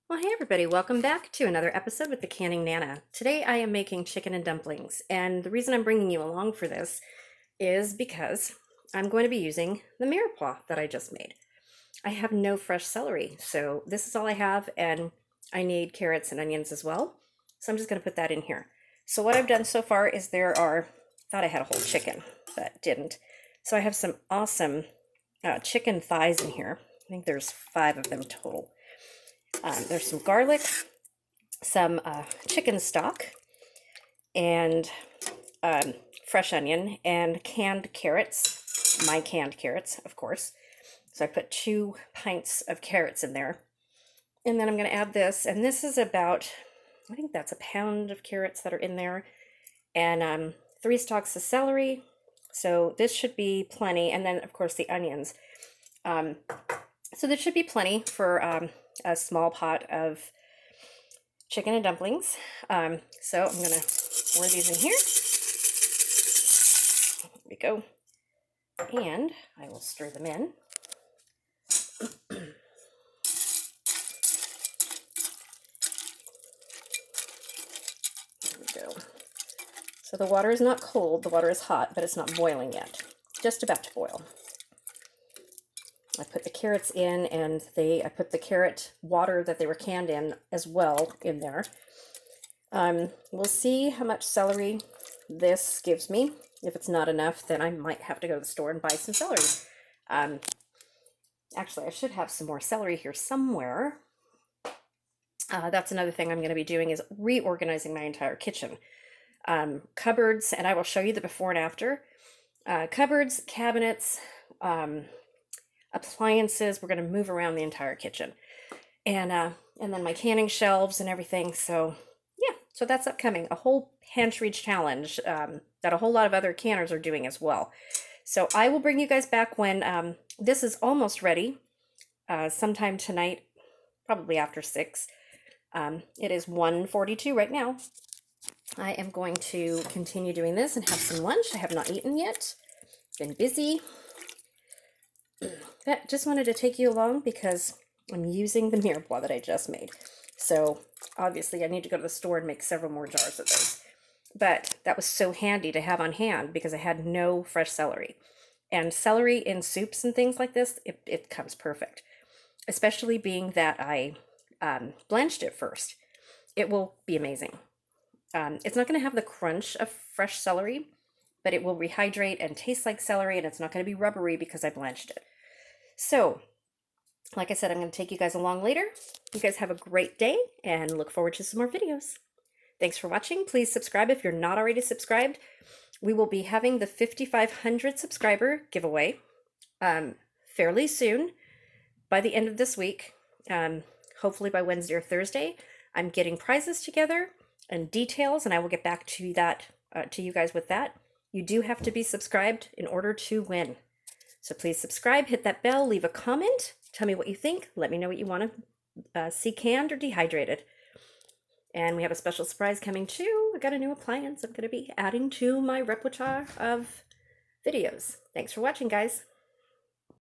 Well, hey everybody, welcome back to another episode with the Canning Nana. Today I am making chicken and dumplings, and the reason I'm bringing you along for this is because I'm going to be using the Mirepoix that I just made. I have no fresh celery, so this is all I have, and I need carrots and onions as well. So I'm just going to put that in here. So what I've done so far is thought I had a whole chicken, but didn't. So I have some awesome chicken thighs in here. I think there's 5 of them total. There's some garlic, some chicken stock, and fresh onion, and canned carrots, my canned carrots, of course. So I put 2 pints of carrots in there. And then I'm going to add this, and this is about, I think that's a pound of carrots that are in there, and 3 stalks of celery. So this should be plenty, and then, of course, the onions. So this should be plenty for a small pot of chicken and dumplings. So I'm going to pour these in here. There we go. And I will stir them in. There we go. So the water is not cold, the water is hot, but it's not boiling yet. Just about to boil. I put the carrots in, and I put the carrot water that they were canned in as well in there. We'll see how much celery this gives me. If it's not enough, then I might have to go to the store and buy some celery. Actually, I should have some more celery here somewhere. That's another thing I'm going to be doing, is reorganizing my entire kitchen. Cupboards, and I will show you the before and after. Cupboards, cabinets, appliances. We're going to move around the entire kitchen, and then my canning shelves and everything. So yeah, so that's upcoming. A whole pantry challenge that a whole lot of other canners are doing as well. So I will bring you guys back when this is almost ready, sometime tonight, probably after 6. It is 1:42 right now. I am going to continue doing this and have some lunch. I have not eaten yet. Been busy. But just wanted to take you along because I'm using the Mirepoix that I just made. So obviously I need to go to the store and make several more jars of those. But that was so handy to have on hand because I had no fresh celery. And celery in soups and things like this, it comes perfect. Especially being that I blanched it first. It will be amazing. It's not going to have the crunch of fresh celery, but it will rehydrate and taste like celery, and it's not going to be rubbery because I blanched it. So, like I said, I'm going to take you guys along later. You guys have a great day, and look forward to some more videos. Thanks for watching. Please subscribe if you're not already subscribed. We will be having the 5,500 subscriber giveaway fairly soon, by the end of this week, hopefully by Wednesday or Thursday. I'm getting prizes together and details, and I will get back to that to you guys with that. You do have to be subscribed in order to win. So please subscribe, hit that bell, leave a comment, tell me what you think, let me know what you want to see canned or dehydrated. And we have a special surprise coming too. I got a new appliance I'm going to be adding to my repertoire of videos. Thanks for watching, guys.